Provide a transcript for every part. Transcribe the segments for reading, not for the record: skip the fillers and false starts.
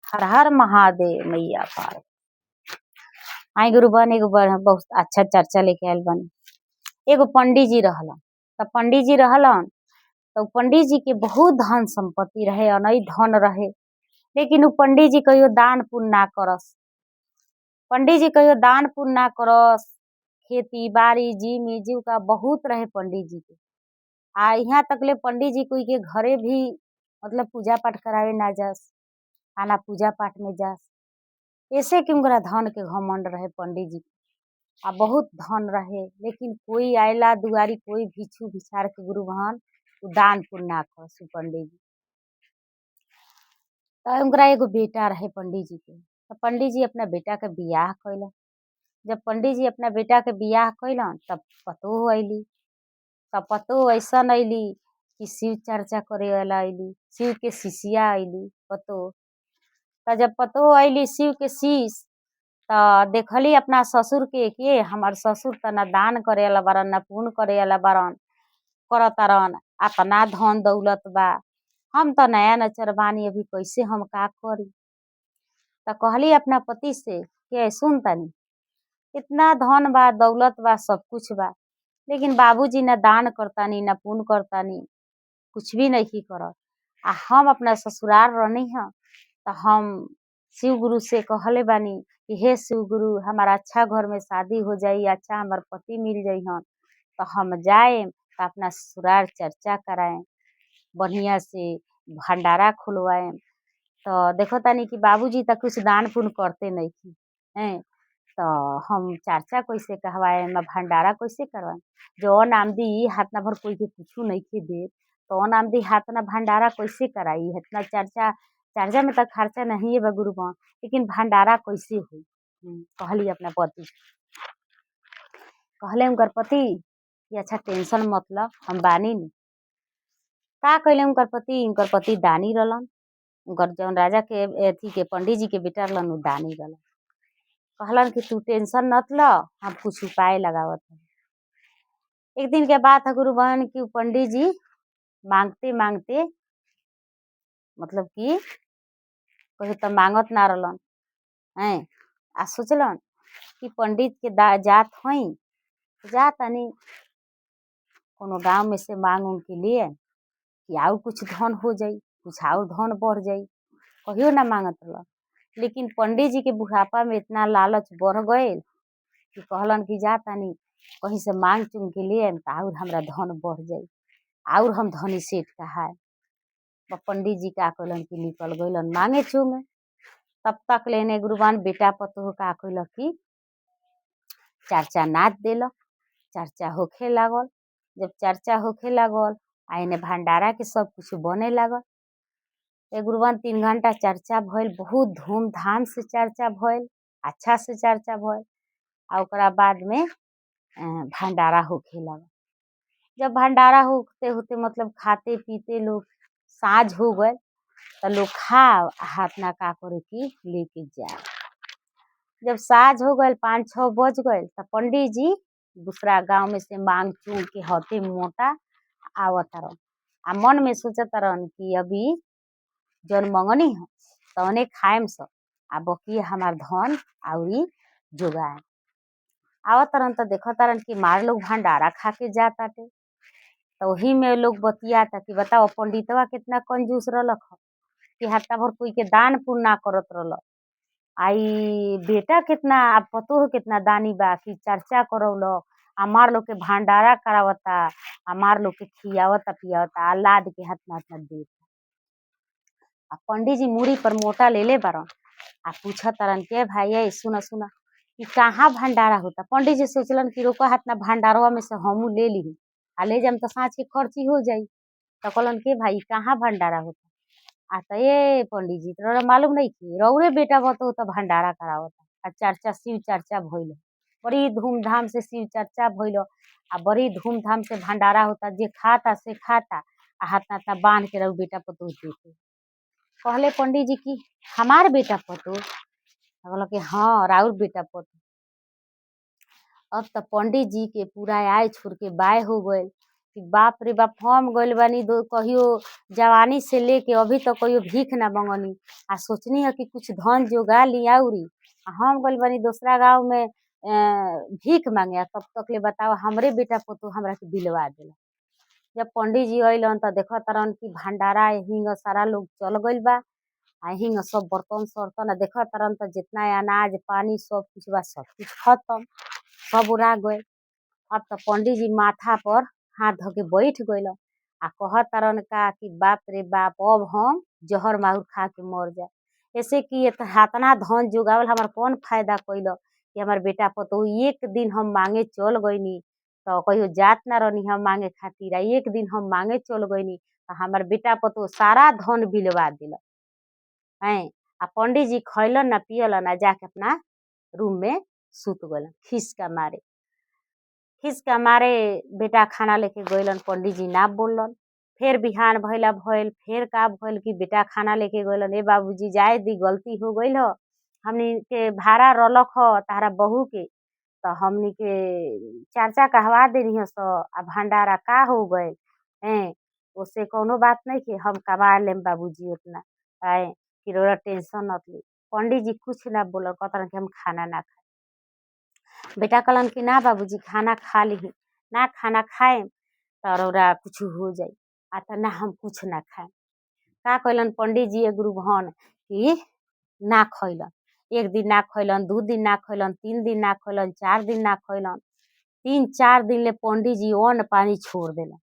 हर हर महादेव मैया पार। आई गुरु बन एगो बहुत अच्छा चर्चा लेके आयल बन। एगो पंडित जी रहलन, तब पंडित जी रहलन तो पंडित जी के बहुत धन संपत्ति रहे, अनई धन रहे, लेकिन उ पंडित जी कहियो दान पुण्य ना करस। पंडित जी कहियो दान पुण्य ना करस। खेती बाड़ी जी जीविका बहुत रहे पंडित जी के। आ यहाँ तक ले पंडित जी कोई के घरे भी मतलब पूजा पाठ करावे ना जास, आना पूजा पाठ में जास। ऐसे कि उनकरा धन के घमंड रहे पंडित जी आ बहुत धन रहे, लेकिन कोई आयला दुआरी कोई भिक्षु भिक्षार के गुरु बहन दान पुण्य ना करस पंडित जी। तो उनकरा एगो बेटा रहे पंडित जी के। तो पंडित जी अपना बेटा के बियाह कैलन। जब पंडित जी अपना बेटा के बियाह कैलन तब पतोह अइली। तब पतोह ऐसन अइली कि शिव चर्चा करे वाला अइली, शिव के शिष्या अइली पतोह। तो जब पतोह अइली शिव के शिष्य तो देखली अपना ससुर के हमार ससुर त ना दान करे वाला बारन ना पुण्य करे वाला बारन, करतारन अपना धन दौलत बा, हम तो नया नचर बानी, अभी कैसे हम का करी। तो कहली अपना पति से कि सुन तनी, इतना धन बा दौलत बा सब कुछ बा, लेकिन बाबूजी ना दान करतानी ना पुण्य करतानी, कुछ भी नहीं करत। आ हम अपना ससुराल रहनी है तो हम शिव गुरु से कहले बानी कि हे शिव गुरु हमारा अच्छा घर में शादी हो जाई, अच्छा हमार पति मिल जाई हन तो हम जाए तो अपना ससुराल चर्चा कराएं, बढ़िया से भंडारा खुलवाएं। तो देखो तानी कि बाबूजी तक कुछ दान पुण्य करते नहीं थी हैं, तो हम चर्चा कैसे कहवाएं, भंडारा कैसे करवाएं। जो नामदी हाथ ना भर कोई के कुछ नहीं के दे तो नामदी हाथ ना भंडारा कैसे कराई। इतना चर्चा चर्चा में तो खर्चा नहीं है गुरु बा, लेकिन भंडारा कैसे हुई। कहली अपना पति, कहले उनकर पति कि अच्छा टेंशन मतलब हम बानी नी। का कहले उनकर पति दानी रहलन। उनकर जौन राजा के अथी के पंडित जी के बेटा रहलन उ दानी रहलन। कहलन कि तू टेंशन मत ल, हम कुछ उपाय लगावत है। एक दिन के बात है गुरु बहन की पंडित जी मांगते मांगते मतलब कि कहे तो मांगत ना रहलन हैं, आ सोचलन कि पंडित के जात हई जा तनी कोनो गांव में से मांग उन के लिए कि और कुछ धन हो जाई, कुछ और धन बढ़ जाई, कहियो ना मांगत रहलन। लेकिन पंडित जी के बुढ़ापा में इतना लालच बढ़ गए कि कहलन कि जा तनी कहीं से मांग चुन के लिए और हमरा धन बढ़ जाई, और हम धनी सेठ कहाए। पंडित जी का कहलन कि निकल गइलन मांगे चुंगे। तब तक लेने गुरुबान बेटा पतोह का कहल कि चर्चा नाच देलक, चर्चा होखे लागल। जब चर्चा होखे लागल आ इन्हें भंडारा के सब कुछ बने लागल। गुरुबान 3 घंटा चर्चा भइल, बहुत धूमधाम से चर्चा भइल, अच्छा से चर्चा भइल। आ ओकरा बाद में भंडारा होखे लागल। जब भंडारा होते होते मतलब खाते पीते लोग साँझ हो गए तो लोग खा हाथ ना का करे कि लेके जाए। जब साँझ हो गए 5-6 बज गए तो पंडित जी दूसरा गांव में से मांग चूंग के हते मोटा आवत रह आ मन में सोचत रहन कि अभी जन मंगनी है तौने खाएम सब आ बकी हमार धन आउरी जोगाए। आवत रहन तो देखत रहन कि मार लोग भंडारा खा के जाताटे। तो वही में लोग बतियाता कि बताओ पंडितवा कितना कंजूस रहलक कि हत्ता भर कोई के दान पुण्य ना करत रहलक। आई बेटा कितना पतोह कितना दानी बा कि चर्चा करौलक, हमार लोग के भंडारा करावता, हमार लोग के खियावता पियावता, लाद के हाथ में देता। आ पंडित जी मूड़ी पर मोटा ले ले बारन आ पूछत तरन के भाई सुना सुना कि कहाँ भंडारा होता। पंडित जी सोचलन कि रोका हाथ ना भंडारवा में से हमू ले ली आ ले जाम तो साँझ के खर्ची हो जाई। तो कहलन के भाई कहाँ भंडारा होता। आ तो ये पंडित जी तोरा मालूम नहीं कि रौरे बेटा बतो तो भंडारा करावता आ चर्चा शिव चर्चा भइल, बड़ी धूमधाम से शिव चर्चा भइल आ बड़ी धूमधाम से भंडारा होता। जे खाता से खाता आ हाथ नाता बांध के रौ बेटा पतो देते। कहले पंडित जी की हमार बेटा पतो, कहल कि हाँ राउर बेटा पतो। अब तो पंडित जी के पूरा आय छोड़ के बाय हो गए। कि बाप रे बाप हम गइल बानी कहियो जवानी से लेके अभी तक कहियो भीख ना मंगनी आ सोचनी है कि कुछ धन जोगा ली आउरी हम गइल बानी दूसरा गाँव में भीख मांगे तब तक ले बताओ हमरे बेटा पतोह हमरा के दिलवा देला। जब पंडित जी अइलन त देखत तारन कि भंडारा हिंग सारा लोग चल गइल बा आ हिंग सब बर्तन सर्तन देखत तारन त जितना अनाज पानी सब कुछ बा सब कुछ खत्म सब उड़ा गए। अब तो पंडित जी माथा पर हाथ धो के बैठ गइल आ कहत तारन का कि बाप रे बाप अब हम जहर माहुर खा के मर जाए ऐसे कि इतना धन जुगावल हमार कौन फायदा कइल कि हमार बेटा पतोह एक दिन हम मांगे चल गइनी तो कहियो जात ना रहनी हम मांगे खातिर एक दिन हम मांगे चल गइनी तो हमार बेटा पतोह सारा धन बिलवा दिल हैं। आ पंडित जी खैलन ना पियलन ना जाके अपना रूम में सुत गइलन खिस के मारे बेटा खाना लेके गइलन पंडित जी ना बोलन। फिर बिहान भइला भइल फिर का भइल कि बेटा खाना लेके गइलन ए बाबूजी जाए दी गलती हो गइल ह हमनी के भाड़ा रलक ह तारा बहू के तो हमनी के चर्चा कहवा देनी है सो आ भंडारा का हो गए हैं उससे कोनो बात नहीं कि हम कमा लेम बाबूजी उतना है कि रोरा टेंशन मत ली। पंडित जी कुछ ना बोलन कहतन कि हम खाना ना खाए। बेटा कहलन कि ना बाबूजी खाना खा ली ना खाना खाए तो रौरा कुछ हो जाए आ तो ना हम कुछ ना खाए। का कहलन पंडित जी गुरु भवन कि ना खैलन एक दिन ना खैलन 2 दिन ना खैलन 3 दिन ना खैलन 4 दिन ना खैलन 3-4 दिन ले पंडित जी अन्न पानी छोड़ देलन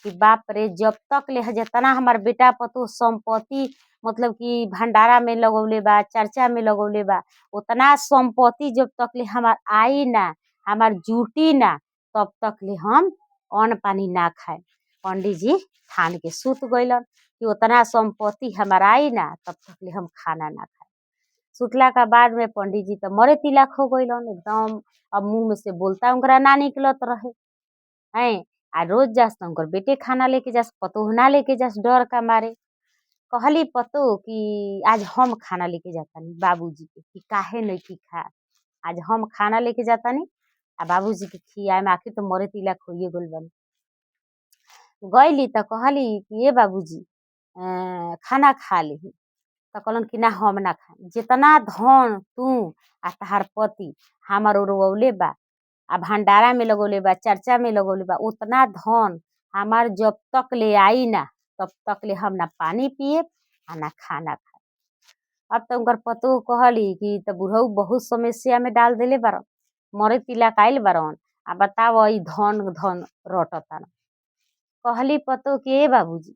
कि बाप रे जब तक ले जितना हमार बेटा पतोह संपत्ति मतलब कि भंडारा में लगौले बा चर्चा में लगौले बा उतना संपत्ति जब तक ले हमार आई ना हमार जुटी ना तब तक ले हम अन्न पानी ना खाए। पंडित जी ठान के सुत गइलन कि उतना संपत्ति हमार आई ना तब तक ले हम खाना ना खाए। सुतला का बाद में पंडित जी तो मरे तिलक हो गइलन एकदम अब मुंह में से बोलता उनकरा ना निकलत रहे हैं। आ रोज जास तो उनकर बेटे खाना लेके जास पतोह ना लेके जास डर का मारे। कहली पतोह कि आज हम खाना लेके जातानी बाबूजी के कि काहे नहीं की खा आज हम खाना लेके जातानी आ बाबूजी के खियाए आखिर तो मरे तिलक होइए गइल बानी। गइली तो कहली कि ए बाबूजी खाना खा ली तो कहलन कि ना हम ना खाए जितना धन तू आ तहार पति हमार ओरवले बा आ भंडारा में लगौले बा चर्चा में लगौले बा उतना धन हमार जब तक ले आई ना तब तक ले हम ना पानी पिए आ ना खाना खाए। अब तो उनकर पतोह कहली कि तो बुढ़ऊ बहुत समस्या में डाल देले बारन मरे तिलक आइल बारन आ बताव ई धन धन रटतान। कहली पतोह कि ए बाबूजी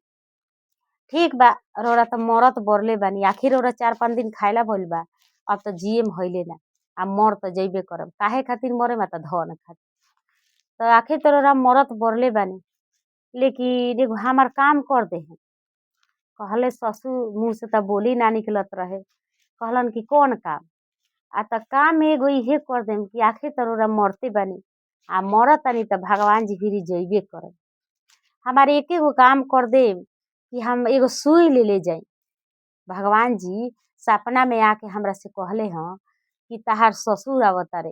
ठीक बा रौरा तो मरत बरले बानी आखिर रौरा 4-5 दिन खाइला भइल बा अब तो जिए में हइले ना आ मर तो जइबे करम काहे खातिर मरे मा तो धन खातिर तो आखिर तो रौरा मरत बरले बानी लेकिन एगो हमार काम कर दे कहले ससुर मुँह से तो बोली ना निकलत रहे कहलन कि कौन काम आ तो काम एगो इहे कर देम कि आखिर तो रौरा मरते बानी आ मरतानी तो भगवान जी भिरी जइबे करम हमार एके गो काम कर देम कि हम एगो सुई ले जाई। भगवान जी सपना में आके हमरा से कहले हैं कि तहार ससुर आवतारे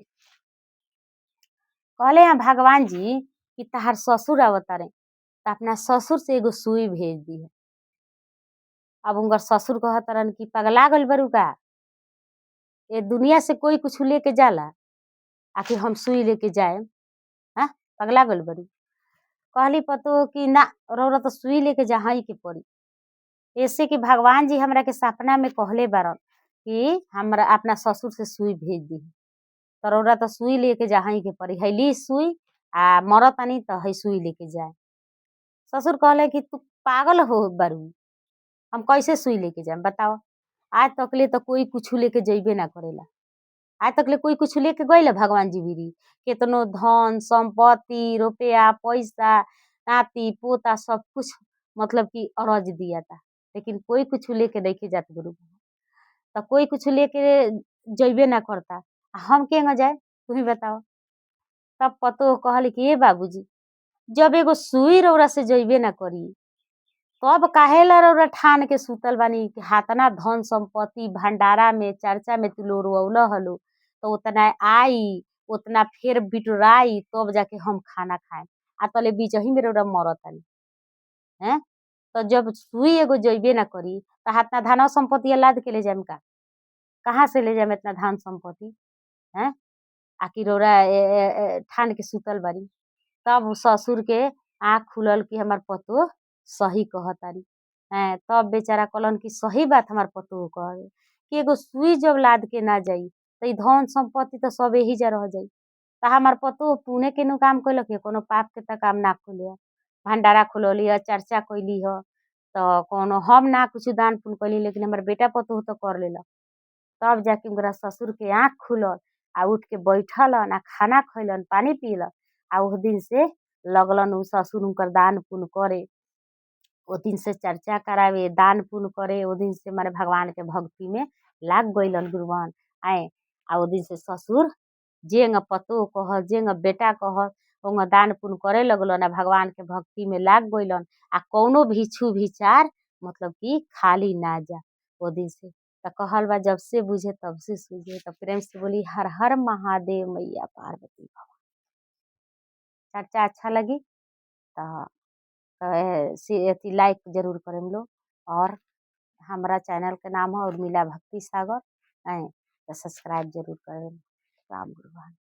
कहले हैं भगवान जी कि तहार ससुर आवतारे तो अपना ससुर से एगो सुई भेज दी है। अब उनकर ससुर कहतरन कि पगला गइल बारू का ये दुनिया से कोई कुछ लेके जाला आखिर हम सुई लेके जाए हाँ पगला गइल बारू। कहली पतोह कि ना रौरा तो सुई लेके जाही के पड़ी ऐसे कि भगवान जी हमरा के सपना में कहले बारन कि हमरा अपना ससुर से सुई भेज दी तो रौरा तो सुई लेके जाही के पड़ी है ली सुई आ मरतानी तो है सुई लेके जाए। ससुर कहले कि तू पागल हो बारू हम कैसे सुई लेके जाए बताओ आज तक ले तो कोई कुछ लेके जइबे ना करेला आज तक ले कोई कुछ लेके गइल भगवान जी भिरी केतनो धन संपत्ति रुपया पैसा नाती पोता सब कुछ मतलब कि अरज दिया था लेकिन कोई कुछ लेके नहीं जात गुरु तो कोई कुछ लेके जइबे ना करता हम केंगा जाए तू ही बताओ। तब पतोह कहली कि ए बाबूजी जब एगो सुई रौरा से जइबे ना करी तब काहेला रौरा ठान के सुतल बानी कि हातना धन संपत्ति भंडारा में चर्चा में तू लोरवला हलो तो उतना आई उतना फिर बिटोराई तब जाके हम खाना खाए आ तले बीचही में रौरा मरतानी हैं। तो जब सुई एगो जइबे ना करी तो हाथ धनवा संपत्ति लाद के ले जाम का? कहाँ से ले जाम इतना धन संपत्ति हैं? आखिर रौरा ठान के सुतल बारी। तब ससुर के आँख खुलल कि हमार पतोह सही कहतारी हैं। तब बेचारा कहलन कि सही बात हमार पतोह कहे कि एगो सुई जब लाद के ना जाई तो ई धन संपत्ति तो सब एहिजा रह जाई। तो हमार पतोह पुण्य के नु काम कैलक ह, कोनो पाप के त काम ना कैले ह। भंडारा खुलौली ह, चर्चा कैली ह, तो कोनो हम ना कुछ दान पुण्य कैली लेकिन हमार बेटा पतोह तो कर लेलक। तब जाके उनकरा ससुर के आँख खुलल आ उठ के बैठलन आ खाना खैलन, पानी पियलन आ ओह दिन से लगलन उ ससुर उनकर दान पुण्य करे। ओ दिन से चर्चा करावे, दान पुण्य करे। ओ दिन से माने भगवान के भक्ति में लाग गइलन गुरुवन आए। आ ओ दिन से ससुर जेंग पतोह कहल, जेंग बेटा कहल ओंग दान पुण्य करे लगलन आ भगवान के भक्ति में लाग गइलन। आ कौनो भिक्षु विचार मतलब कि खाली ना जा ओ दिन से। तो कहल बा जब से बुझे तब से सूझे। तो प्रेम से बोली हर हर महादेव मैया पार्वती भगवान। चर्चा अच्छा लगी तो अथी लाइक जरूर करें लोग। और हमारा चैनल के नाम है उर्मिला भक्ति सागर, तो सब्सक्राइब जरूर करें। राम गुरुवान।